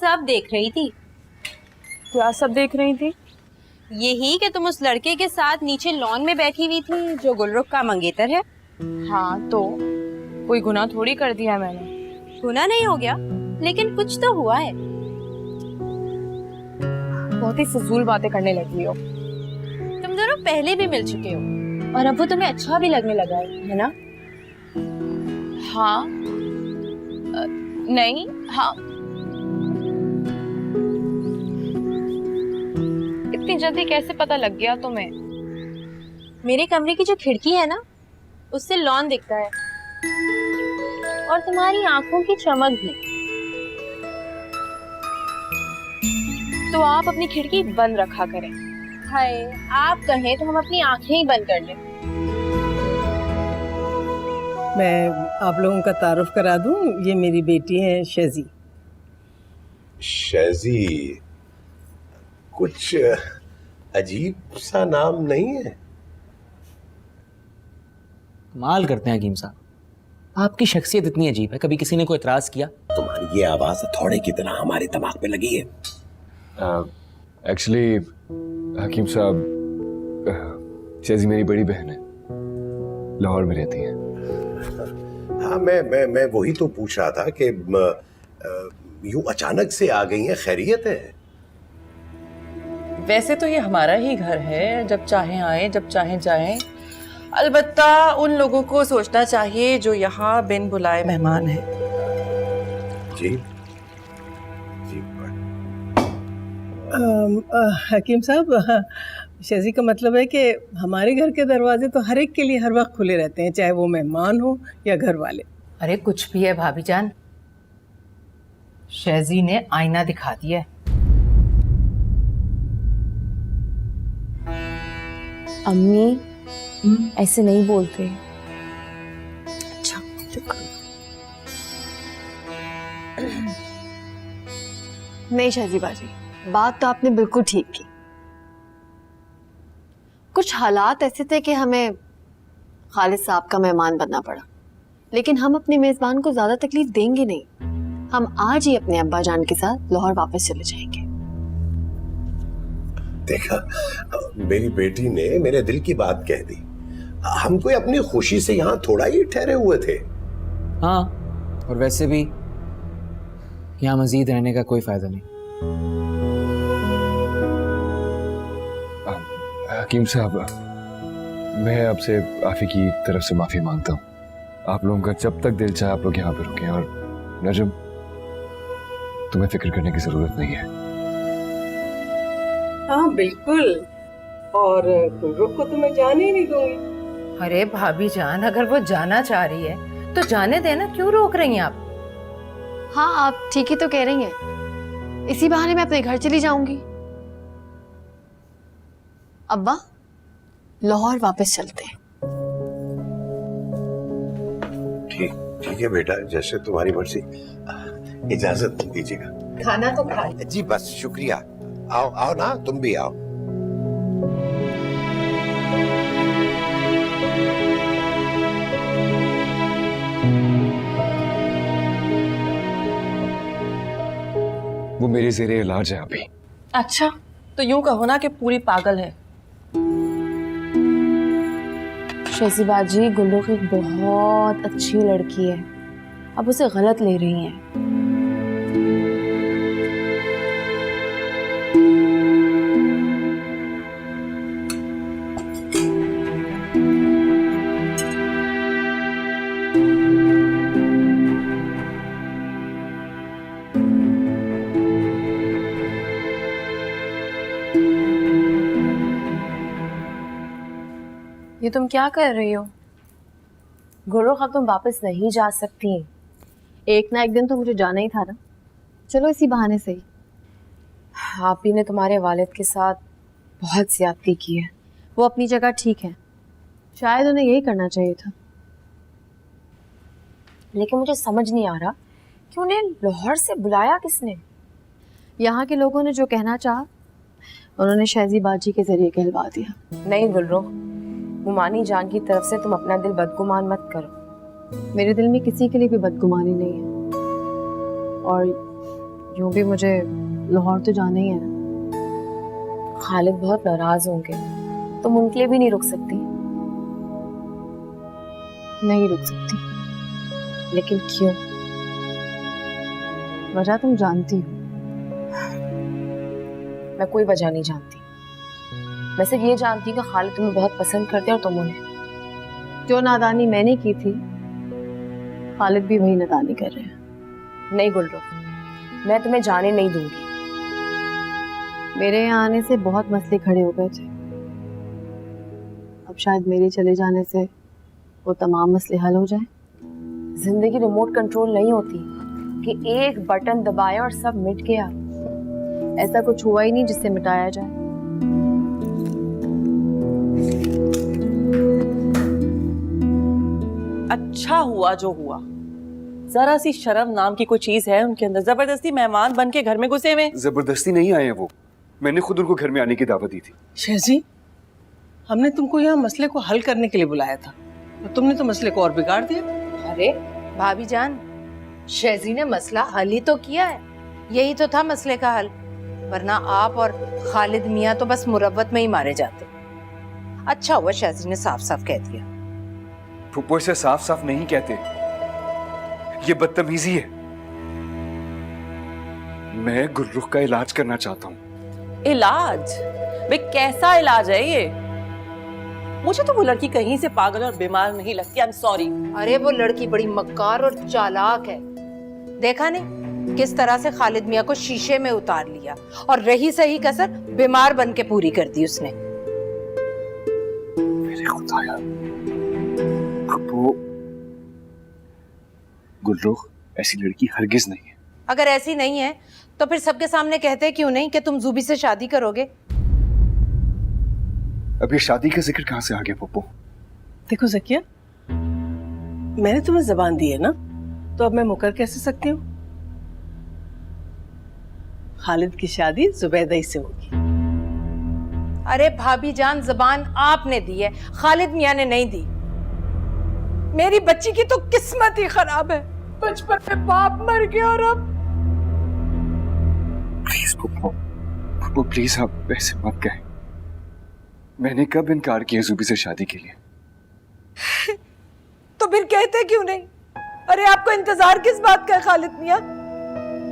सब देख रही थी। क्या सब देख रही थी? यही कि तुम उस लड़के के साथ नीचे लॉन में बैठी हुई थी जो गुलरुख का मंगेतर है। हाँ तो कोई गुनाह थोड़ी कर दिया है मैंने। गुनाह नहीं हो गया, लेकिन कुछ तो हुआ है। बहुत ही फजूल बातें करने लगी हो। तुम दोनों पहले भी मिल चुके हो और अब वो तुम्हें अच्छा भी लगने लगा है ना? हाँ नहीं हाँ। इतनी जल्दी कैसे पता लग गया तुम्हें? मेरे कमरे की जो खिड़की है ना, उससे लॉन दिखता है और तुम्हारी आंखों की चमक भी। तो आप अपनी खिड़की बंद रखा करें। हाय, आप कहें तो हम अपनी आंखें ही बंद कर लें। मैं आप लोगों का तारुफ करा दूं, ये मेरी बेटी है शेजी। शेजी कुछ अजीब सा नाम नहीं है? कमाल करते हैं हकीम साहब, आपकी शख्सियत इतनी अजीब है, कभी किसी ने कोई एतराज किया? तुम्हारी ये आवाज थोड़े की तरह हमारे दिमाग पे लगी है। एक्चुअली हकीम साहब, शेजी मेरी बड़ी बहन है, लाहौर में रहती है। हाँ, मैं वही तो पूछ रहा था कि यूं अचानक से आ गई हैं, खैरियत है? वैसे तो ये हमारा ही घर है, जब चाहे आए जब चाहे जाएं। अलबत्ता उन लोगों को सोचना चाहिए जो यहाँ बिन बुलाए मेहमान हैं। जी जी। हकीम साहब, शेजी का मतलब है कि हमारे घर के दरवाजे तो हर एक के लिए हर वक्त खुले रहते हैं, चाहे वो मेहमान हो या घर वाले। अरे कुछ भी है भाभी जान, शेजी ने आईना दिखा दिया है। अम्मी ऐसे नहीं बोलते। अच्छा, नहीं शाजी बाजी, बात तो आपने बिल्कुल ठीक की। कुछ हालात ऐसे थे कि हमें खालिद साहब का मेहमान बनना पड़ा, लेकिन हम अपने मेजबान को ज्यादा तकलीफ देंगे नहीं। हम आज ही अपने अब्बा जान के साथ लाहौर वापस चले जाएंगे। देखा, मेरी बेटी ने मेरे दिल की बात कह दी। हम कोई अपनी खुशी से यहाँ थोड़ा ही ठहरे हुए थे। हाँ, और वैसे भी यहाँ मजीद रहने का कोई फायदा नहीं। हकीम साहब, मैं आपसे आफी की तरफ से माफी मांगता हूँ। आप लोगों का जब तक दिल चाहे आप लोग यहाँ पे रुकें, और नजम, तुम्हें फिक्र करने की जरूरत नहीं है। हाँ बिल्कुल, और गुलरुख को तो मैं जाने ही नहीं दूंगी। अरे भाभी जान, अगर वो जाना चाह रही है तो जाने देना, क्यों रोक रही हैं आप? हाँ आप ठीक ही तो कह रही हैं, इसी बहाने मैं अपने घर चली जाऊंगी। अब्बा, लाहौर वापस चलते हैं। ठीक है बेटा, जैसे तुम्हारी मर्जी। इजाजत दीजिएगा। खाना तो खा। जी बस, शुक्रिया। आओ आओ ना, तुम भी आओ। वो मेरे ज़ेरे इलाज है अभी। अच्छा, तो यूं कहो ना कि पूरी पागल है। शेजी बाजी, गुलरुख एक बहुत अच्छी लड़की है, अब उसे गलत ले रही हैं। ये तुम क्या कर रही हो? गुलरुख, अब तुम वापस नहीं जा सकती। एक ना एक दिन तो मुझे जाना ही था ना, चलो इसी बहाने से ही। आप ही ने तुम्हारे वालिद के साथ बहुत ज्यादती की है। वो अपनी जगह ठीक है, शायद उन्हें यही करना चाहिए था। लेकिन मुझे समझ नहीं आ रहा कि उन्हें लाहौर से बुलाया किसने? यहाँ के लोगों ने जो कहना चाहा उन्होंने शेजी बाजी के जरिए कहलवा दिया। नहीं गुलरुख, मुमानी जान की तरफ से तुम अपना दिल बदगुमान मत करो। मेरे दिल में किसी के लिए भी बदगुमानी नहीं है, और यूं भी मुझे लाहौर तो जाना ही है ना। खालिद बहुत नाराज होंगे, तुम उनके लिए भी नहीं रुक सकती। नहीं रुक सकती, लेकिन क्यों? वजह तुम जानती हो। मैं कोई वजह नहीं जानती। मैं सिर्फ ये जानती हूँ कि खालिद तुम्हें बहुत पसंद करते हैं और तुम उन्हें। जो नादानी मैंने की थी, खालिद भी वही नादानी कर रहे हैं। नहीं गुलरुख, मैं तुम्हें जाने नहीं दूंगी। मेरे यहाँ आने से बहुत मसले खड़े हो गए थे। अब शायद मेरे चले जाने से वो तमाम मसले हल हो जाए। जिंदगी रिमोट कंट्रोल नहीं होती कि एक बटन दबाए और सब मिट गया। ऐसा कुछ हुआ ही नहीं जिससे मिटाया जाए। अच्छा हुआ जो हुआ। जरा सी शर्म नाम की कोई चीज है उनके अंदर? जबरदस्ती मेहमान बन के घर में घुसे हुए। जबरदस्ती नहीं आए हैं वो, मैंने खुद उनको घर में आने की दावत दी थी। शेजी, हमने तुमको यहाँ मसले को हल करने के लिए बुलाया था और तुमने तो मसले को और बिगाड़ दिया। अरे भाभी जान, शेजी ने मसला हल ही तो किया है। यही तो था मसले का हल, वरना आप और खालिद मियाँ तो बस मुरब्बत में ही मारे जाते। अच्छा हुआ शेजी ने साफ साफ कह दिया। फुप्पो इसे साफ साफ नहीं कहते, ये बदतमीजी है। मैं गुलरुख का इलाज करना चाहता हूँ। इलाज? वे कैसा इलाज है ये? मुझे तो वो लड़की कहीं से पागल और बीमार नहीं लगती। I am sorry. अरे वो लड़की बड़ी मक्कार और चालाक है। देखा नहीं किस तरह से खालिद मियाँ को शीशे में उतार लिया, और रही सही कसर बीमार बन के पूरी कर दी उसने। मेरे खुदाया, फुप्पो, गुलरुख ऐसी लड़की हरगिज नहीं है। अगर ऐसी नहीं है तो फिर सबके सामने कहते क्यों नहीं कि तुम जूबी से शादी करोगे? अब ये शादी का जिक्र कहाँ से आ गया पप्पू? देखो ज़किया, मैंने तुम्हें जबान दी है ना, तो अब मैं मुकर कैसे सकती हूँ? खालिद की शादी जुबैदा ही से होगी। अरे भाभी जान, जबान आपने दी है, खालिद मियाँ ने नहीं दी। मेरी बच्ची की तो किस्मत ही खराब है। बचपन में बाप मर गया और अब। प्लीज पप्पू, पप्पू प्लीज आप ऐसे मत कहें। मैंने कब इनकार किया जूबी से शादी के लिए? तो फिर कहते क्यों नहीं? अरे आपको इंतजार किस बात का है खालिद मियाँ?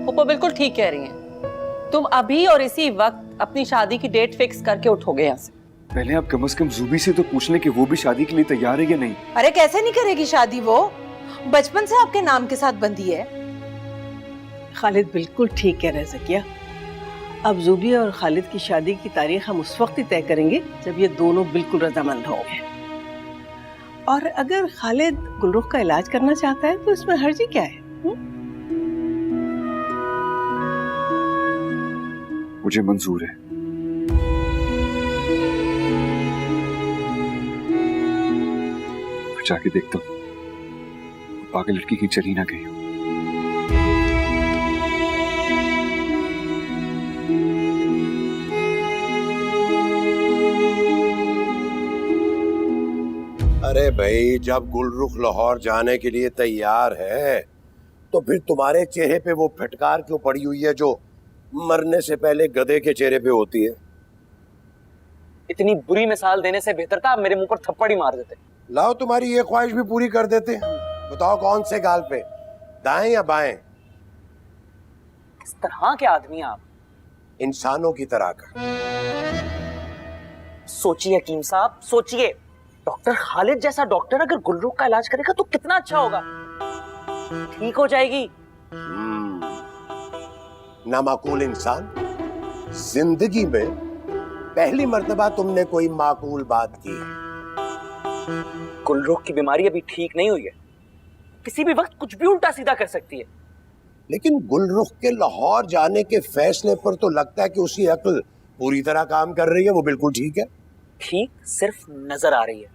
वो बिल्कुल ठीक कह रही हैं। तुम अभी और इसी वक्त अपनी शादी की डेट फिक्स करके उठोगे यहाँ से। पहले आप कम से कम जूबी से तो पूछ लें कि वो भी शादी के लिए तैयार है या नहीं। अरे कैसे नहीं करेगी शादी? वो बचपन से आपके नाम के साथ बंधी है। खालिद बिल्कुल ठीक कह रहे ज़किया। अब जूबी और खालिद की शादी की तारीख हम उस वक्त ही तय करेंगे जब ये दोनों बिल्कुल रजामंद होंगे। और अगर खालिद गुलरुख का इलाज करना चाहता है तो इसमें हर्जी क्या है? मुझे मंजूर है। जाके देखता हूँ पागल लड़की की चली ना गई हो। अरे भाई, जब गुलरुख लाहौर जाने के लिए तैयार है तो फिर तुम्हारे चेहरे पे वो फटकार क्यों पड़ी हुई है जो मरने से पहले गधे के चेहरे पे होती है? इतनी बुरी मिसाल देने से बेहतर था आप मेरे मुंह पर थप्पड़ ही मार देते। लाओ तुम्हारी ये ख्वाहिश भी पूरी कर देते हैं। बताओ कौन से गाल पे, दाएं या बाएं? किस तरह के आदमी आप? इंसानों की तरह का। सोचिए हकीम साहब, सोचिए। डॉक्टर खालिद जैसा डॉक्टर अगर गुलरुख का इलाज करेगा तो कितना अच्छा होगा। ठीक हो जाएगी। नामाकूल इंसान, जिंदगी में पहली मर्तबा तुमने कोई माकूल बात की है। गुलरुख की बीमारी अभी ठीक नहीं हुई है, किसी भी वक्त कुछ भी उल्टा सीधा कर सकती है। लेकिन गुलरुख के लाहौर जाने के फैसले पर तो लगता है कि उसकी अक्ल पूरी तरह काम कर रही है। वो बिल्कुल ठीक है। ठीक सिर्फ नजर आ रही है,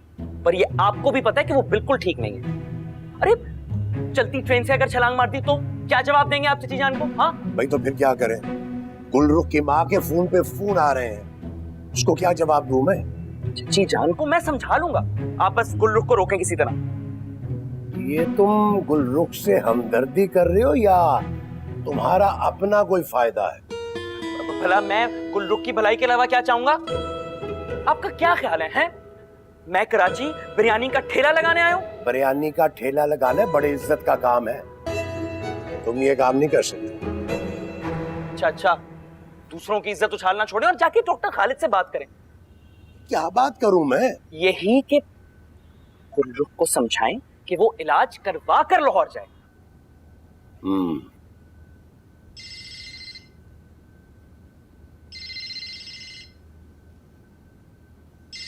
पर ये आपको भी पता है कि वो बिल्कुल ठीक नहीं है। अरे चलती ट्रेन से अगर छलांग मार दी तो क्या जवाब देंगे आप चची जान को? हाँ भाई, तो फिर क्या करें? गुलरुख की माँ के फोन पे फोन आ रहे हैं, उसको क्या जवाब दूं मैं? चची जान को मैं समझा लूंगा, आप बस गुलरुख को रोकें किसी तरह। ये तुम गुलरुख से हमदर्दी कर रहे हो या तुम्हारा अपना कोई फायदा है? भला मैं गुलरुख की भलाई के अलावा क्या चाहूंगा? आपका क्या ख्याल है, हैं? मैं कराची बिरयानी का ठेला लगाने आया हूँ? बिरयानी का ठेला लगाना बड़े इज्जत का काम है, तुम ये काम नहीं कर सकते। अच्छा, दूसरों की इज्जत उछालना छोड़े और जाके डॉक्टर खालिद से बात करें। क्या बात करूं मैं? यही कि गुलरुख को समझाएं कि वो इलाज करवा कर लाहौर जाए।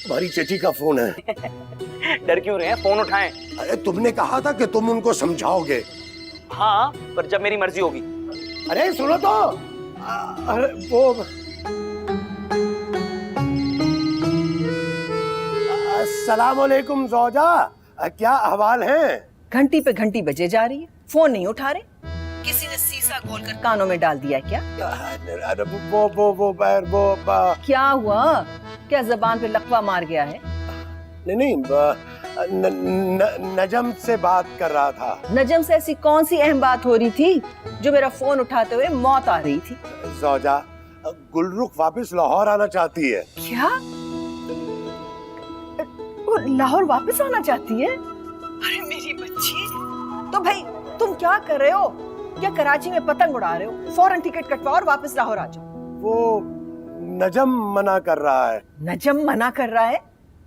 तुम्हारी चची का फोन है। डर क्यों रहे हैं? फोन उठाएं। अरे तुमने कहा था कि तुम उनको समझाओगे। हाँ, पर जब मेरी मर्जी होगी। अरे सुनो तो, अरे वो अस्सलाम वालेकुम ज़ौजा, क्या अहवाल है? घंटी पे घंटी बजे जा रही है, फोन नहीं उठा रहे। किसी ने सीसा खोलकर कानों में डाल दिया है क्या? अरे वो क्या हुआ? क्या जबान पे लकवा मार गया है? नहीं, नजम से बात कर रहा था। नजम से ऐसी कौन सी अहम बात हो रही थी जो मेरा फोन उठाते हुए मौत आ रही थी? ज़ौजा, गुलरुख वापस लाहौर आना चाहती है। क्या? वो लाहौर वापस आना चाहती है? अरे मेरी बच्ची, तो भाई तुम क्या कर रहे हो? क्या कराची में पतंग उड़ा रहे हो? फौरन टिकट कटवाओ और वापस लाहौर आ जाओ। वो नजम मना कर रहा है। नजम मना कर रहा है?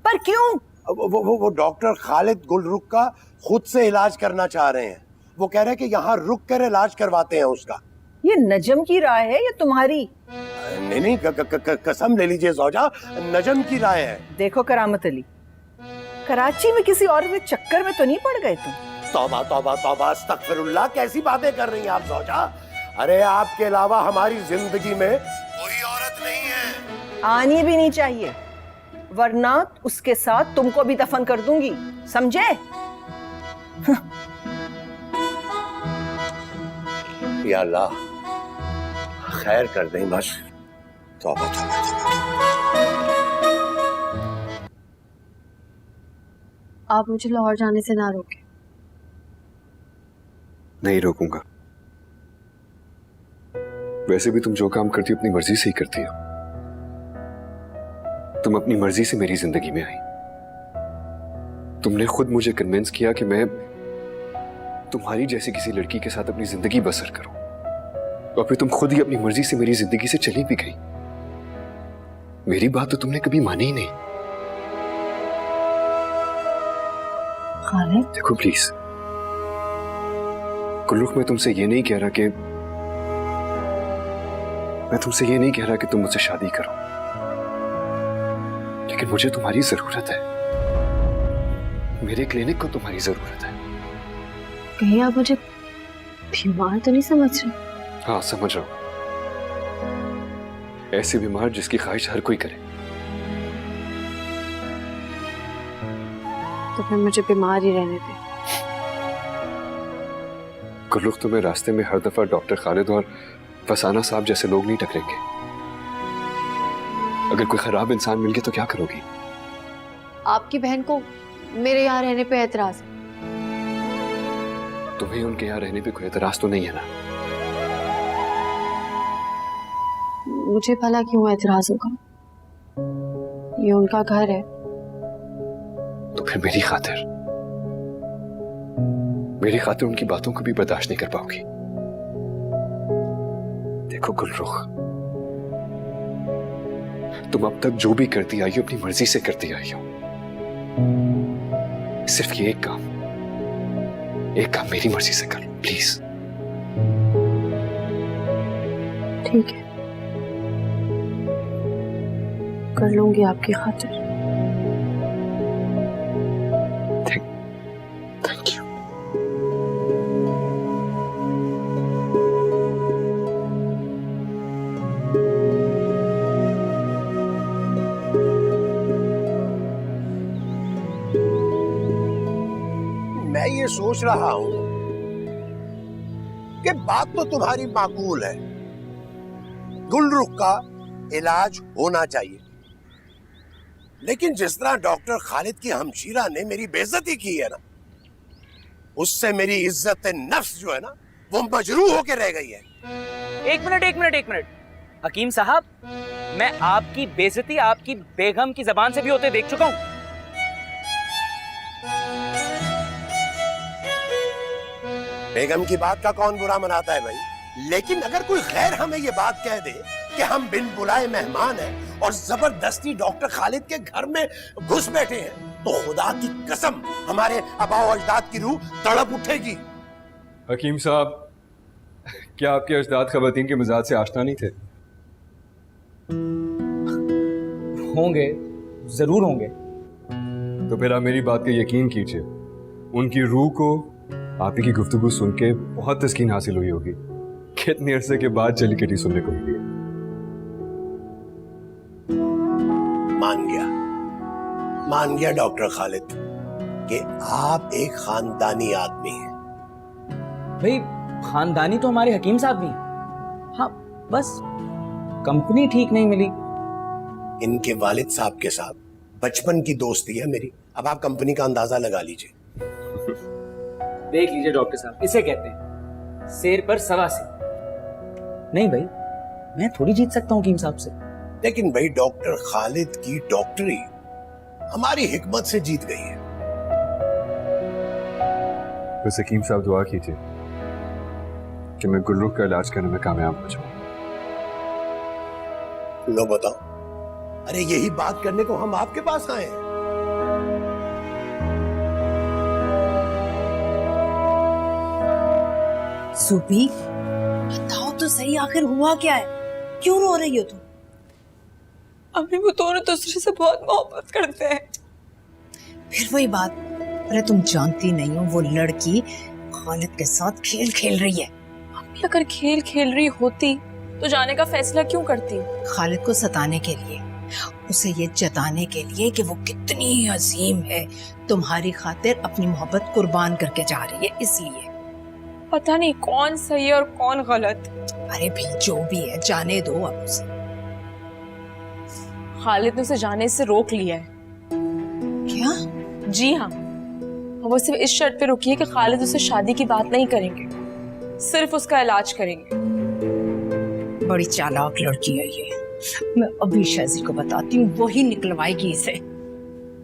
पर क्यों? वो डॉक्टर खालिद गुलरुख का खुद से इलाज करना चाह रहे हैं। वो कह रहे हैं कि यहाँ रुक कर इलाज करवाते हैं उसका। ये नजम की राय है या तुम्हारी? नहीं, कसम ले लीजिए ज़ौजा, नजम की राय है। देखो करामत अली, कराची में किसी और के चक्कर में तो नहीं पड़ गए तुम? तौबा तौबा तौबा, अस्तगफिरुल्लाह, कैसी बातें कर रही हैं आप ज़ौजा? अरे आपके अलावा हमारी जिंदगी में कोई औरत नहीं है। आनी भी नहीं चाहिए, वरना उसके साथ तुमको भी दफन कर दूंगी, समझे? या अल्लाह खैर कर दें बस। तौबा तौबा तौबा। आप मुझे लाहौर जाने से ना रोकें। नहीं रोकूंगा। वैसे भी तुम जो काम करती हो अपनी मर्जी से ही करती हो। तुम अपनी मर्जी से मेरी जिंदगी में आई। तुमने खुद मुझे कन्विंस किया कि मैं तुम्हारी जैसी किसी लड़की के साथ अपनी जिंदगी बसर करूं, और फिर तुम खुद ही अपनी मर्जी से मेरी जिंदगी से चली भी गई। मेरी बात तो तुमने कभी मानी ही नहीं। खालिद, देखो प्लीज, गुलरुख, मैं तुमसे ये नहीं कह रहा कि तुम मुझसे शादी करो, लेकिन मुझे तुम्हारी जरूरत है। मेरे क्लिनिक को तुम्हारी जरूरत है। कहीं आप मुझे बीमार तो नहीं समझ रहे? हाँ, समझ रहा हूं। ऐसे बीमार जिसकी ख्वाहिश हर कोई करे। तो फिर मुझे बीमार ही रहने दे। गुलरुख, तुम्हें रास्ते में हर दफा डॉक्टर खालिद और फसाना साहब जैसे लोग नहीं टकरेंगे। अगर कोई खराब इंसान मिल गया तो क्या करोगी? आपकी बहन को मेरे यहाँ रहने पे एतराज है। तुम्हें उनके यहाँ रहने पे कोई एतराज तो नहीं है ना? मुझे भला क्यों एतराज होगा? ये उनका घर है। तो फिर मेरी खातिर उनकी बातों को भी बर्दाश्त नहीं कर पाओगी। देखो गुलरुख, तुम अब तक जो भी करती आई हो अपनी मर्जी से करती आई हो। सिर्फ ये एक काम मेरी मर्जी से कर लो प्लीज। ठीक है, कर लूंगी आपकी खातिर। Thank you. मैं ये सोच रहा हूं कि बात तो तुम्हारी माकूल है, गुलरुख का इलाज होना चाहिए, लेकिन जिस तरह डॉक्टर खालिद की हमशीरा ने मेरी बेइज्जती की है ना, उससे मेरी इज्जत नफ्स जो है ना वो मजरूह होके रह गई है। एक मिनट हकीम साहब, मैं आपकी बेइज्जती आपकी बेगम की जबान से भी होते देख चुका हूं। बेगम की बात का कौन बुरा मनाता है भाई? लेकिन अगर कोई गैर हमें ये बात कह दे कि हम बिन बुलाए मेहमान हैं और जबरदस्ती डॉक्टर खालिद के घर में घुस बैठे हैं, तो खुदा की कसम हमारे आबाओ अजदाद की रूह तड़प उठेगी। हकीम साहब, क्या आपके अजदाद खवातीन के मिजाज से आशना नहीं थे? होंगे, जरूर होंगे। तो फिर आप मेरी बात का यकीन कीजिए, उनकी रूह को आप ही की गुफ्तगू सुन के बहुत तस्कीन हासिल हुई होगी। कितने अरसे के बाद जली कटी सुनने को मिली है। मान गया डॉक्टर खालिद कि आप एक खानदानी आदमी हैं। भाई खानदानी तो हमारे हकीम साहब भी हैं। हाँ, बस कंपनी ठीक नहीं मिली। इनके वालिद साहब के साथ बचपन की दोस्ती है मेरी। अब आप कंपनी का अंदाजा लगा लीजिए। देख लीजिए डॉक्टर साहब, इसे कहते हैं शेर पर सवा से। नहीं भाई, मैं थोड़ी जीत सकता हूँ हकीम साहब से। लेकिन भाई डॉक्टर खालिद की डॉक्टरी हमारी हिकमत से जीत गई है। तो हकीम साहब दुआ कीजिए कि मैं गुलरुख का इलाज करने में कामयाब हो जाऊं। लो बताओ, अरे यही बात करने को हम आपके पास आए हैं। सुबी, बताओ तो सही, आखिर हुआ क्या है? क्यों रो रही हो तुम? अभी वो दोनों दूसरे से बहुत मोहब्बत करते हैं। फिर वही बात। अरे तुम जानती नहीं हो, वो लड़की खालिद के साथ खेल खेल रही है। अम्मी अगर खेल खेल रही होती तो जाने का फैसला क्यों करती? खालिद को सताने के लिए, उसे ये जताने के लिए कि वो कितनी अजीम है, तुम्हारी खातिर अपनी मोहब्बत कुर्बान करके जा रही है, इसलिए। पता नहीं कौन सही है और कौन गलत। अरे भी जो भी है, जाने दो अब उसे। खालिद ने उसे जाने से रोक लिया है। क्या? जी हाँ, वो सिर्फ इस शर्त पे रुकी है कि खालिद उससे शादी की बात नहीं करेंगे, सिर्फ उसका इलाज करेंगे। बड़ी चालाक लड़की है ये। मैं अभी शैजी को बताती हूँ, वही निकलवाएगी इसे।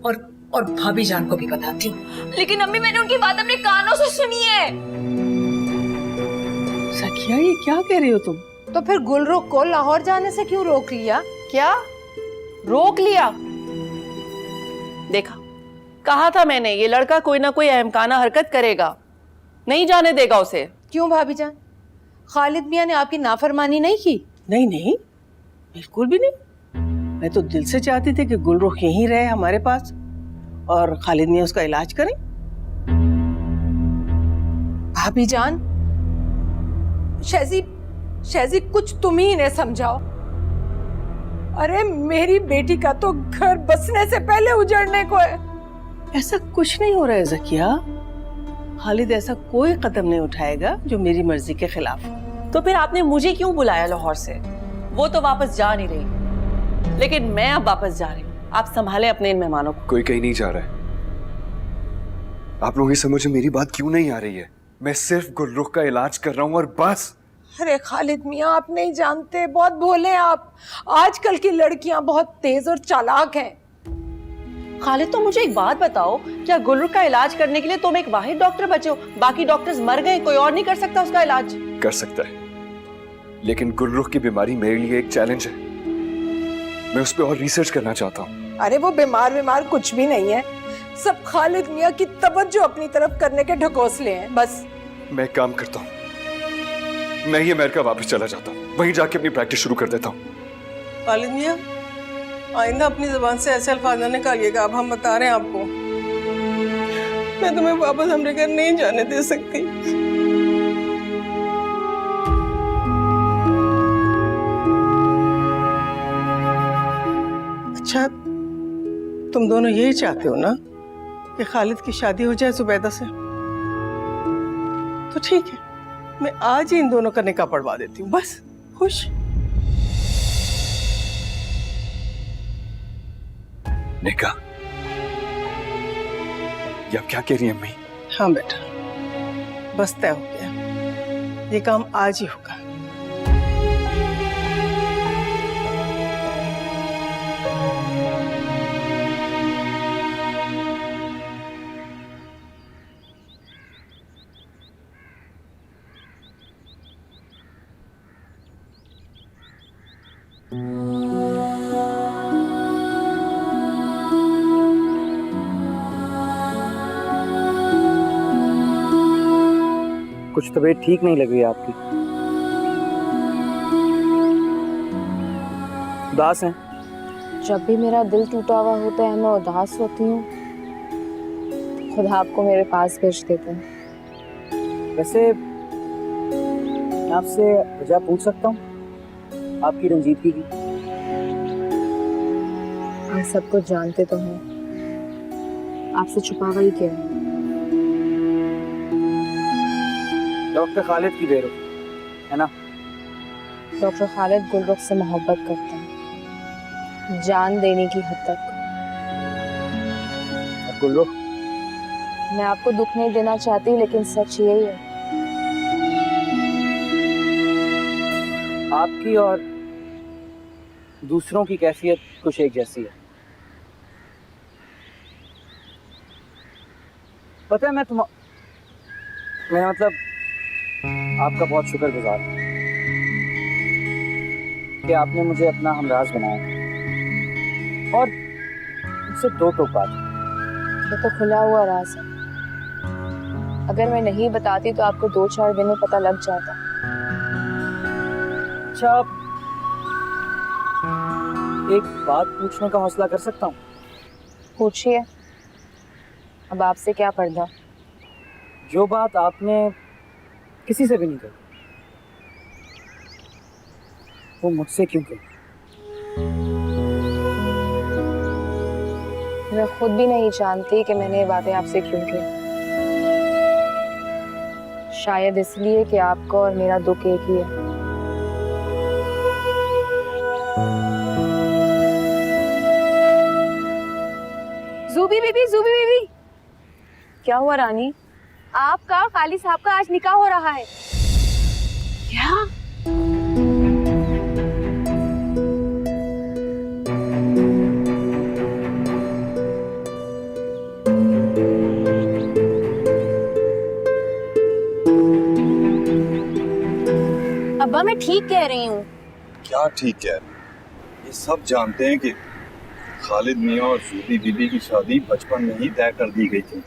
और भाभी जान को भी बताती हूँ। लेकिन अम्मी, मैंने उनकी बात अपने कानों से सुनी है। सखिया, ये क्या कह रही हो तुम? तो फिर गुलरुख को लाहौर जाने से क्यों रोक लिया? क्या रोक लिया? देखा, कहा था मैंने, ये लड़का कोई ना कोई अहमकाना हरकत करेगा, नहीं जाने देगा उसे। क्यों भाभी जान, खालिद मियां ने आपकी नाफरमानी नहीं की? नहीं नहीं, बिल्कुल भी नहीं। मैं तो दिल से चाहती थी कि गुलरुख यहीं रहे हमारे पास और खालिद मियां उसका इलाज करें। भाभी जान, शैजी कुछ तुम ही इन्हें समझाओ। अरे मेरी बेटी का तो घर बसने से पहले उजड़ने को है। ऐसा कुछ नहीं हो रहा है जकिया। खालिद ऐसा कोई कदम नहीं उठाएगा जो मेरी मर्जी के खिलाफ हो। तो फिर आपने मुझे क्यों बुलाया लाहौर से? वो तो वापस जा नहीं रही, लेकिन मैं अब वापस जा रही हूँ। आप संभाले अपने इन मेहमानों को। कोई कहीं नहीं जा रहा है। आप लोगों की समझ में मेरी बात क्यों नहीं आ रही है? मैं सिर्फ गुलरुख का इलाज कर रहा हूँ और बस। अरे खालिद मियां, आप नहीं जानते, बहुत भोले हैं आप। आजकल की लड़कियां बहुत तेज और चालाक हैं। खालिद, तो मुझे एक बात बताओ, क्या गुलरुख का इलाज करने के लिए तुम एक वाहिद डॉक्टर बचे हो? बाकी डॉक्टर्स मर गए, कोई और नहीं कर सकता उसका इलाज? कर सकता है, लेकिन गुलरुख की बीमारी मेरे लिए एक चैलेंज है। मैं उस पर और रिसर्च करना चाहता हूँ। अरे वो बीमार कुछ भी नहीं है, सब खालिद मियां की तवज्जो अपनी तरफ करने के ढकोसले हैं बस। मैं एक काम करता हूँ, मैं ही अमेरिका वापस चला जाता हूँ, वहीं जाके अपनी प्रैक्टिस शुरू कर देता हूँ। खालिद मियां, आइंदा अपनी जुबान से ऐसे अल्फाज न निकालिएगा। अब हम बता रहे हैं आपको, मैं तुम्हें वापस हमरे घर नहीं जाने दे सकती। अच्छा, तुम दोनों यही चाहते हो ना कि खालिद की शादी हो जाए जुबैदा से? तो ठीक है, मैं आज ही इन दोनों का निकाह पढ़वा देती हूँ, बस। खुश? निकाह? ये आप क्या कह रही हैं अम्मी? हाँ बेटा, बस तय हो गया। ये काम आज ही होगा। कुछ तबीयत ठीक नहीं लग रही है आपकी, उदास हैं? जब भी मेरा दिल टूटा हुआ होता है, मैं उदास होती हूँ, तो खुदा आपको मेरे पास भेज देते हैं। वैसे मैं आपसे वजह पूछ सकता हूँ आपकी रंजीदगी की? आप सब कुछ जानते तो हैं, आपसे छुपावा ही क्या है। डॉक्टर खालिद की बेरो है ना? डॉक्टर खालिद गुलरुख से मोहब्बत करते हैं, जान देने की हद तक। और गुलरुख? मैं आपको दुख नहीं देना चाहती, लेकिन सच यही है। आपकी और दूसरों की कैफियत कुछ एक जैसी है। पता है, मैं मतलब आपका बहुत शुक्रगुजार हूँ कि आपने मुझे अपना हमराज बनाया और मुझसे दो टोक बात। ये तो खुला हुआ राज है, अगर मैं नहीं बताती तो आपको 2-4 दिन में पता लग जाता। अच्छा, एक बात पूछने का हौसला कर सकता हूँ? पूछिए। अब आपसे क्या पर्दा? जो बात आपने किसी से भी नहीं कही, वो मुझसे क्यों कही? मैं खुद भी नहीं जानती कि मैंने ये बातें आपसे क्यों की। शायद इसलिए कि आपको और मेरा दुख एक ही है। ज़ूबी बीबी, क्या हुआ रानी? आपका खाली साहब का आज निकाह हो रहा है। क्या? अब्बा, मैं ठीक कह रही हूँ। क्या ठीक है? ये सब जानते हैं कि खालिद मियाँ और ज़ूबी बीबी की शादी बचपन में ही तय कर दी गई थी।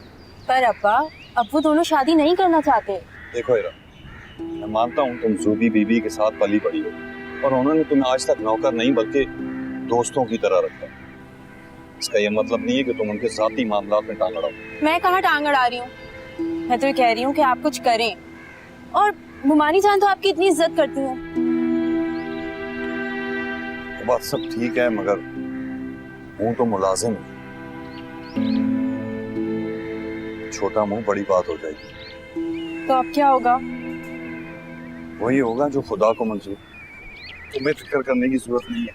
पर अब्बा, अब वो दोनों शादी नहीं करना चाहते। देखो इरा, मैं मानता हूँ तुम ज़ूबी बीबी के साथ पली बड़ी हो और उन्होंने तुम्हें आज तक नौकर नहीं बल्कि दोस्तों की तरह रखा। इसका ये मतलब नहीं है कि तुम उनके ज़ाती मामलात में टांग अड़ाओ। मैं कहाँ टांग अड़ा रही हूँ? मैं तो ये कह रही हूँ कि आप कुछ करें। और बुमानी जान तो आपकी इतनी इज्जत करती है। वो बात सब ठीक है, मगर हूँ तो मुलाजिम है। छोटा मुंह बड़ी बात हो जाएगी। तो अब क्या होगा? वही होगा जो खुदा को मंजूर। तुम्हें फिक्र करने की जरूरत नहीं है।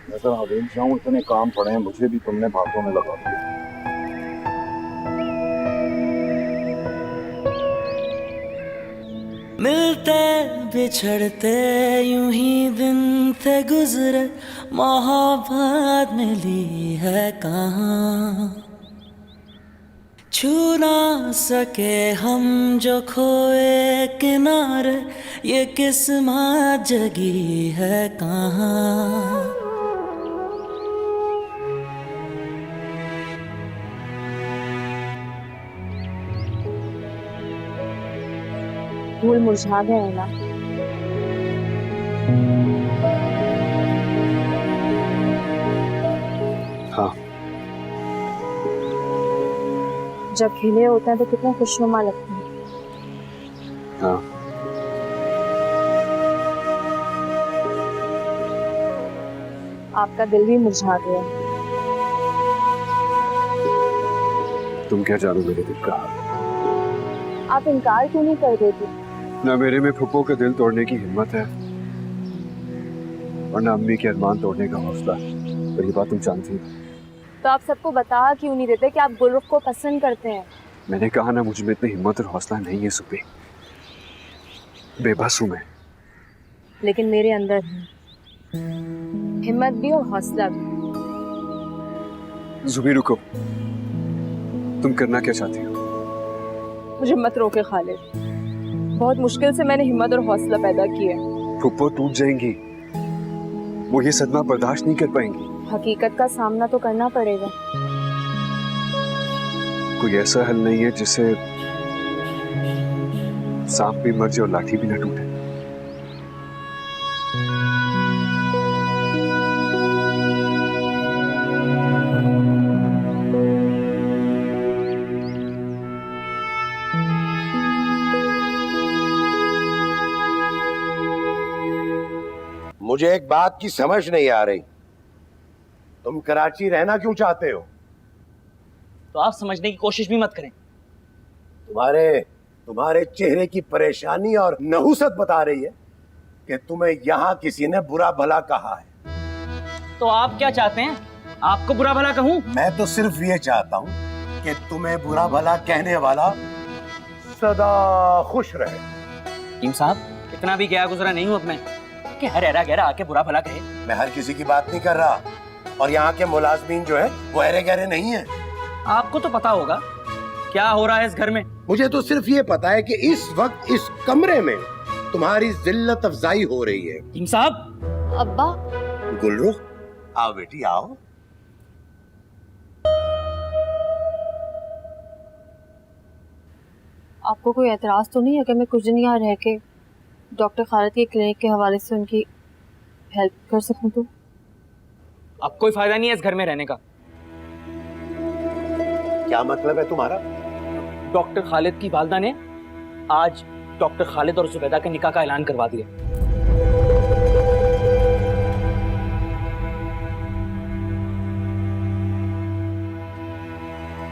मैं तो हवेली जाऊँ, इतने काम पड़े हैं मुझे भी, तुमने बातों में लगा दिया। मिलते बिछड़ते यूं ही दिन थे गुजरे, मोहब्बत मिली है कहाँ। छू ना सके हम जो खोए किनारे, ये किस्मत जगी है कहाँ। फूल मुरझा गए हैं ना? हाँ। जब खिले होते हैं तो कितना खुशनुमा लगते हैं। हाँ। आपका दिल भी मुरझा गया। तुम क्या जानो मेरे दिल का हाल? आप इनकार क्यों नहीं कर देती? ना मेरे में फुप्पो के दिल तोड़ने की हिम्मत है और ना अम्मी के अरमान तोड़ने का हौसला। पर ये बात तुम जानती हो। तो आप सबको बता क्यों नहीं देते कि आप गुलरुख को पसंद करते हैं? मैंने कहा ना, मुझ में इतनी हिम्मत और हौसला नहीं है सुबह। बेबस हूं मैं। लेकिन मेरे अंदर है हिम्मत भी और हौसला भी। जुबी रुको, तुम करना क्या चाहती हो? मुझे मत रोके खालिद, बहुत मुश्किल से मैंने हिम्मत और हौसला पैदा किया। फुप्पो टूट जाएंगी, वो ये सदमा बर्दाश्त नहीं कर पाएंगी। हकीकत का सामना तो करना पड़ेगा। कोई ऐसा हल नहीं है जिससे सांप भी मर जाए और लाठी भी न टूटे। मुझे एक बात की समझ नहीं आ रही, तुम कराची रहना क्यों चाहते हो? तो आप समझने की कोशिश भी मत करें। तुम्हारे चेहरे की परेशानी और नहुसत बता रही है कि तुम्हें यहां किसी ने बुरा भला कहा है। तो आप क्या चाहते हैं, आपको बुरा भला कहूं? मैं तो सिर्फ ये चाहता हूं कि तुम्हें बुरा भला कहने वाला सदा खुश रहे। टीम साहब, इतना भी गया गुजरा नहीं हूं अब मैं कि हर ऐरा गहरा आके बुरा भला कहे। मैं हर किसी की बात नहीं कर रहा, और यहाँ के मुलाजमीन जो है वो ऐरे गहरे नहीं है। आपको तो पता होगा क्या हो रहा है इस घर में। मुझे तो सिर्फ ये पता है कि इस वक्त इस कमरे में तुम्हारी जिल्लत अफजाई हो रही है। टीम साहब। अब्बा। गुलरुख, आओ बेटी आओ। आपको कोई एतराज तो नहीं है कि मैं कुछ दिन यहाँ रह के डॉक्टर खालिद के क्लिनिक के हवाले से उनकी हेल्प कर सकूं? तो अब कोई फायदा नहीं है इस घर में रहने का। क्या मतलब है तुम्हारा? डॉक्टर खालिद की वालिदा ने आज डॉक्टर खालिद और जुबैदा के निकाह का ऐलान करवा दिया।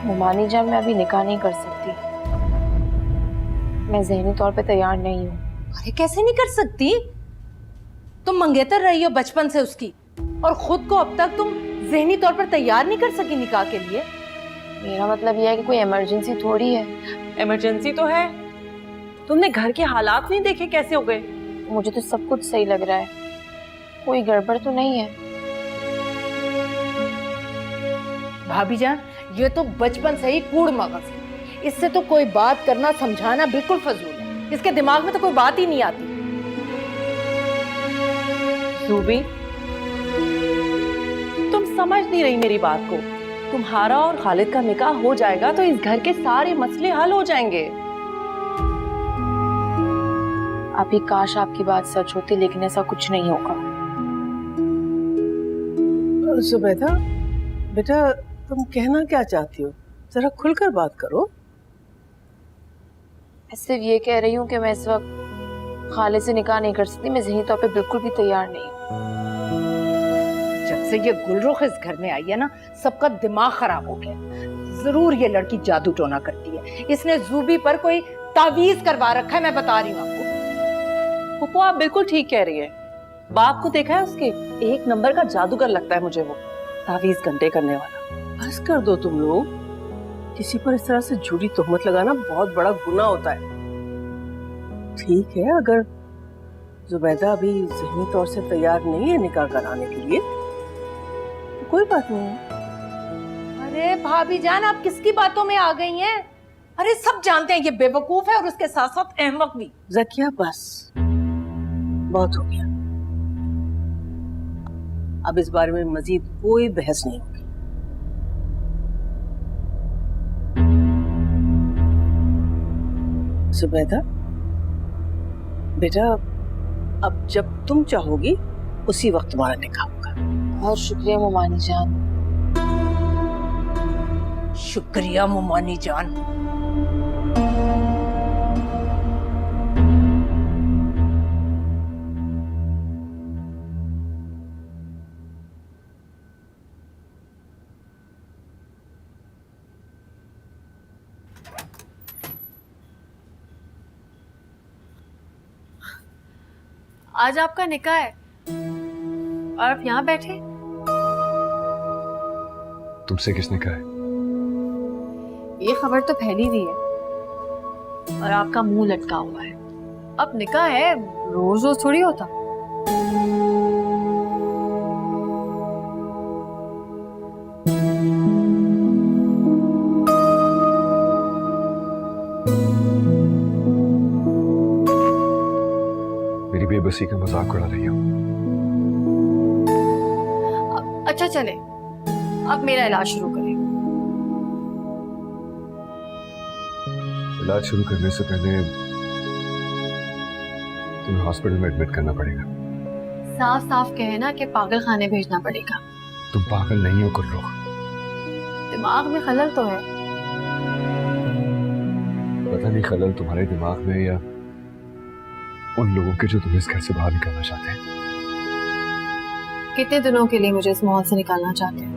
मुमानी जान, मैं अभी निकाह नहीं कर सकती। मैं ज़हनी तौर पे तैयार नहीं हूँ। अरे कैसे नहीं कर सकती? तुम मंगेतर रही हो बचपन से उसकी, और खुद को अब तक तुम ज़हनी तौर पर तैयार नहीं कर सकी निकाह के लिए। मेरा मतलब यह है कि कोई इमरजेंसी थोड़ी है। इमरजेंसी तो है। तुमने घर के हालात नहीं देखे कैसे हो गए? मुझे तो सब कुछ सही लग रहा है, कोई गड़बड़ तो नहीं है। भाभी जान, ये तो बचपन से ही कूड़ मगज है। इससे तो कोई बात करना समझाना बिल्कुल फजूल है। इसके दिमाग में तो कोई बात ही नहीं आती। ज़ूबी, तुम समझ नहीं रही मेरी बात को। तुम्हारा और खालिद का निकाह हो जाएगा तो इस घर के सारे मसले हल हो जाएंगे। अभी काश आपकी बात सच होती, लेकिन ऐसा कुछ नहीं होगा। जुबैदा बेटा, तुम कहना क्या चाहती हो? जरा खुलकर बात करो। मैं सिर्फ ये कह रही हूँ कि मैं इस वक्त खालिद से निकाह नहीं कर सकती। मैं ज़हनी तौर पे बिल्कुल भी तैयार नहीं हूँ। जब से ये गुलरुख इस घर में आई है ना, सबका दिमाग खराब हो गया। जरूर ये लड़की जादू टोना करती है। इसने ज़ूबी पर कोई तावीज करवा रखा है, मैं बता रही हूँ आपको। पुप्पो, आप बिल्कुल ठीक कह रही है। बाप को देखा है उसके, एक नंबर का जादूगर लगता है मुझे वो, तावीज घंटे करने वाला। बस कर दो तुम लोग। किसी पर इस तरह से झूठी तोहमत लगाना बहुत बड़ा गुनाह होता है। ठीक है, अगर जुबैदा अभी ज़हनी तौर से तैयार नहीं है निकाह कराने के लिए तो कोई बात नहीं है। अरे भाभी जान, आप किसकी बातों में आ गई हैं? अरे सब जानते हैं ये बेवकूफ है और उसके साथ साथ अहमक भी। ज़किया, बस बहुत हो गया। अब इस बारे में मजीद कोई बहस नहीं होगी। जुबैदा बेटा, अब जब तुम चाहोगी उसी वक्त तुम्हारा निकाह होगा। बहुत शुक्रिया मुमानी जान। शुक्रिया मुमानी जान। आज आपका निकाह है और आप यहाँ बैठे? तुमसे किसने कहा है? ये खबर तो फैली हुई है और आपका मुंह लटका हुआ है। अब निकाह है, रोज रोज थोड़ी होता। मेरी बेबसी का मजाक उड़ा रही हो। अच्छा चले, अब मेरा इलाज शुरू करें। इलाज शुरू करने से पहले तुम्हें हॉस्पिटल में एडमिट करना पड़ेगा। साफ साफ कहे ना कि पागल खाने भेजना पड़ेगा। तुम पागल नहीं हो गुलरुख। दिमाग में खलल तो है। पता नहीं खलल तुम्हारे दिमाग में या उन लोगों के जो तुम्हें इस घर से बाहर निकालना चाहते हैं। कितने दिनों के लिए मुझे इस माहौल से निकालना चाहते हैं?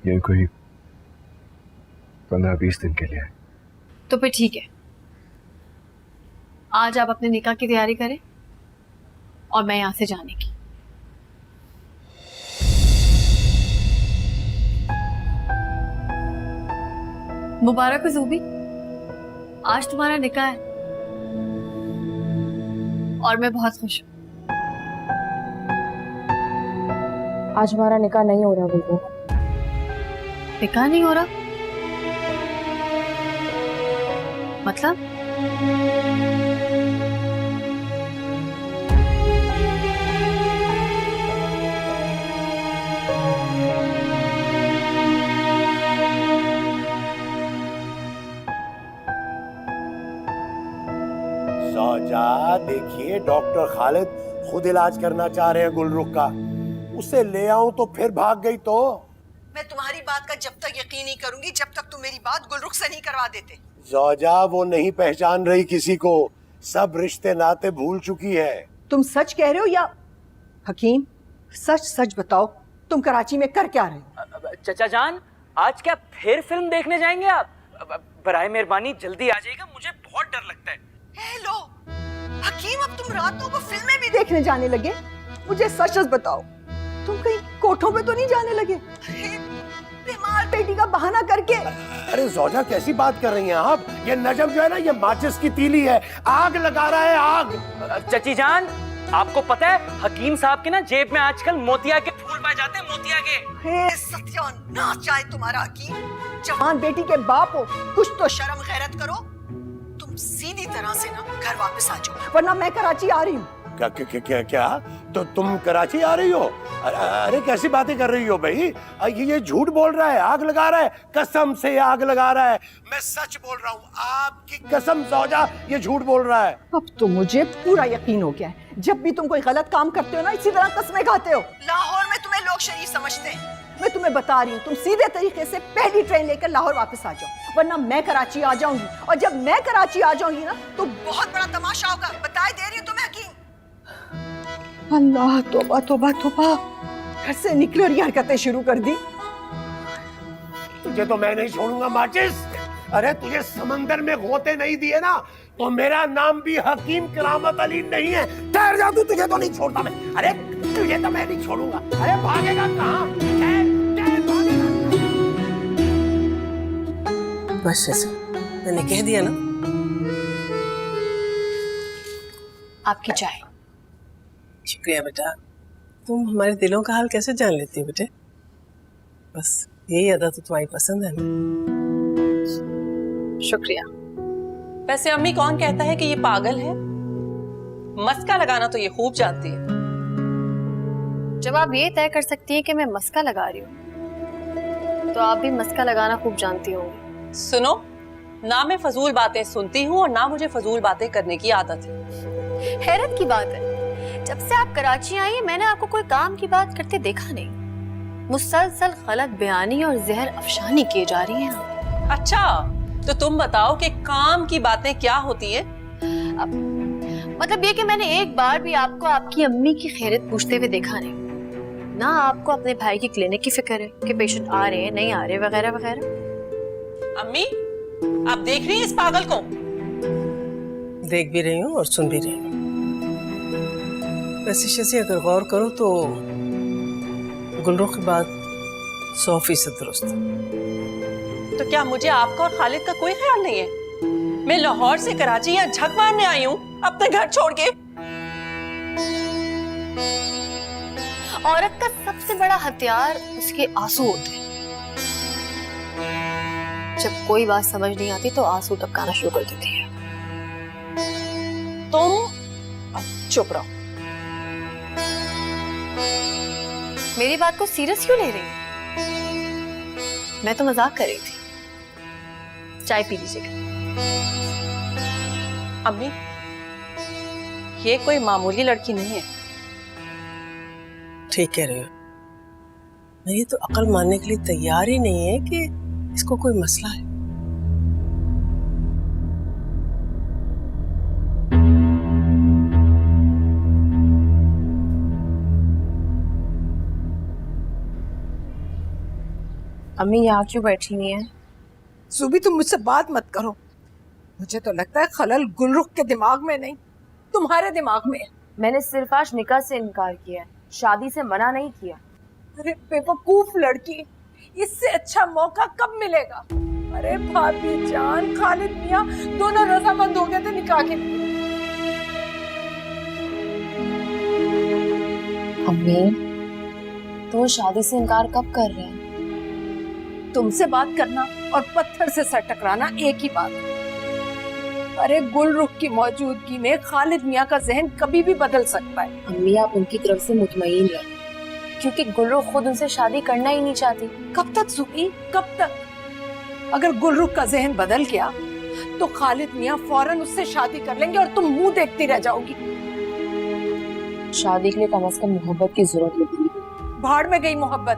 ये कोई 15-20 दिन के लिए है। तो फिर ठीक है, आज आप अपने निकाह की तैयारी करें और मैं यहां से जाने की। मुबारक हो ज़ूबी, आज तुम्हारा निकाह है और मैं बहुत खुश हूँ। आज हमारा निकाह नहीं हो रहा बिल्कुल। निकाह नहीं हो रहा मतलब? सौजा, देखिए डॉक्टर खालिद खुद इलाज करना चाह रहे हैं गुलरुख का। उसे ले आऊं तो फिर भाग गई तो? मैं तुम्हारी बात का जब तक यकीन नहीं करूंगी जब तक तुम मेरी बात गुलरुख से नहीं करवा देते। सौजा, वो नहीं पहचान रही किसी को, सब रिश्ते नाते भूल चुकी है। तुम सच कह रहे हो या? हकीम, सच सच बताओ, तुम कराची में कर क्या रहे हो? चचा जान, आज क्या फिर फिल्म देखने जाएंगे आप? बराए मेहरबानी जल्दी आ जाइएगा, मुझे बहुत डर लगता है। हेलो हकीम, अब तुम रातों को फिल्में भी देखने जाने लगे? मुझे सच सच बताओ, तुम कहीं कोठों पे तो नहीं जाने लगे? बीमार बेटी का बहाना करके। अरे सौजा, कैसी बात कर रही हैं आप? ये नजम जो है ना, ये माचिस की तीली है, आग लगा रहा है, आग। चची जान, आपको पता है हकीम साहब के ना जेब में आजकल मोतिया के फूल पाए जाते हैं, मोतिया के। हे सत्यानाश चाहे तुम्हारा हकीम, जवान बेटी के बाप हो, कुछ तो शर्म गैरत करो। तुम सीधी तरह से ना घर वापस आ जाओ, वरना मैं कराची आ रही हूँ। क्या क्या क्या क्या? तो तुम कराची आ रही हो? अरे कैसी बातें कर रही हो भाई? ये झूठ बोल रहा है, आग लगा रहा है, कसम से आग लगा रहा है। मैं सच बोल रहा हूँ, आपकी कसम सौजा, ये झूठ बोल रहा है। अब तो मुझे पूरा यकीन हो गया है, जब भी तुम कोई गलत काम करते हो ना, इसी तरह कस्में खाते हो। लाहौर में तुम्हें लोग शरीफ समझते हैं। मैं तुम्हें बता रही हूँ, तुम सीधे तरीके से पहली ट्रेन लेकर लाहौर वापस आ जाओ, वरना मैं कराची आ जाऊंगी। और जब मैं कराची आ जाऊंगी ना, तो बहुत बड़ा तमाशा होगा, बताए दे रही हूँ तुम्हें हकीम। अल्लाह, तौबा तौबा तौबा, घर से निकली और ये हरकतें शुरू कर दी। तुझे तो मैं नहीं छोड़ूंगा माचिस। अरे तुझे समंदर में गोते नहीं दिए ना, तो मेरा नाम भी हकीम करामत अली नहीं है। ठहर जा तू, तुझे तो नहीं छोड़ता मैं। अरे तुझे तो मैं नहीं छोड़ूंगा। अरे भागेगा कहाँ? बस जैसे मैंने कह दिया ना। आपकी चाय। शुक्रिया बेटा, तुम हमारे दिलों का हाल कैसे जान लेती हो बेटे? बस यही अदा तो तुम्हारी पसंद है ना। शुक्रिया। वैसे अम्मी कौन कहता है कि ये पागल है? मस्का लगाना तो ये खूब जानती है। जब आप ये तय कर सकती हैं कि मैं मस्का लगा रही हूँ, तो आप भी मस्का लगाना खूब जानती होंगी। सुनो, ना मैं फजूल बातें सुनती हूँ और ना मुझे फजूल बातें करने की आदत है। हैरत की बात है, जब से आप कराची आई मैंने आपको कोई काम की बात करते देखा नहीं। मुसलसल गलत बयानी और जहर अफशानी किए जा रही हैं। अच्छा, तो तुम बताओ कि काम की बातें क्या होती है? मतलब ये कि मैंने एक बार भी आपको आपकी अम्मी की खैरियत पूछते हुए देखा नहीं। ना आपको अपने भाई की क्लिनिक की फिक्र है कि पेशेंट आ रहे हैं नहीं आ रहे वगैरह वगैरह। अम्मी, आप देख रही हैं इस पागल को? देख भी रही हूँ और सुन भी रही हूँ। वैसे शज़ी अगर गौर करो तो गुलरुख की बात 100% दुरुस्त है। तो क्या मुझे आपका और खालिद का कोई ख्याल नहीं है? मैं लाहौर से कराची यहाँ झक मारने आई हूँ अपने घर छोड़ के। औरत का सबसे बड़ा हथियार उसके आंसू होते हैं। जब कोई बात समझ नहीं आती तो आंसू टपकाना शुरू कर देती है। तुम चुप रहो। मेरी बात को सीरियस क्यों ले रही? मैं तो मजाक कर रही थी। चाय पी लीजिएगा। अम्मी, ये कोई मामूली लड़की नहीं है। ठीक कह रहे हो। मेरी तो अकल मानने के लिए तैयार ही नहीं है कि इसको कोई मसला है। अम्मी यहाँ क्यों बैठी हुई है? सुबी तुम मुझसे बात मत करो। मुझे तो लगता है खलल गुलरुख के दिमाग में नहीं, तुम्हारे दिमाग में है। मैंने सिर्फ आज निकाह से इनकार किया है, शादी से मना नहीं किया। अरे बेवकूफ लड़की, इससे अच्छा मौका कब मिलेगा? अरे भाभी जान, खालिद मियां दोनों रजामंद हो गए थे निकाह के लिए। अम्मी, तो शादी से इनकार कब कर रहे हैं? तुमसे बात करना और पत्थर से सर टकराना एक ही बात है। अरे गुलरुख की मौजूदगी में खालिद मियां का जहन कभी भी बदल सकता है। अम्मी, आप उनकी तरफ से मुतमईन रहे, क्योंकि गुलरुख खुद उनसे शादी करना ही नहीं चाहती। कब तक सुबी, कब तक? अगर गुलरुख का जहन बदल गया तो खालिद मियां फौरन उससे शादी कर लेंगे और तुम मुंह देखती रह जाओगी। शादी के लिए कम से कम मोहब्बत की जरूरत होती। भाड़ में गई मोहब्बत।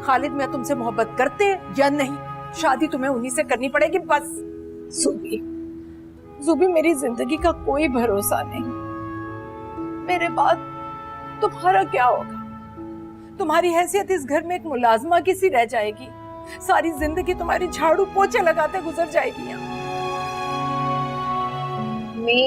खालिद मियां तुमसे मोहब्बत करते हैं या नहीं, शादी तुम्हें उन्हीं से करनी पड़ेगी बस। जुबी, मेरी जिंदगी का कोई भरोसा नहीं। मेरे बाद तुम्हारा क्या होगा? तुम्हारी हैसियत इस घर में एक मुलाजमा की सी रह जाएगी। सारी जिंदगी तुम्हारी झाड़ू पोछे लगाते गुजर जाएगी यहाँ। मैं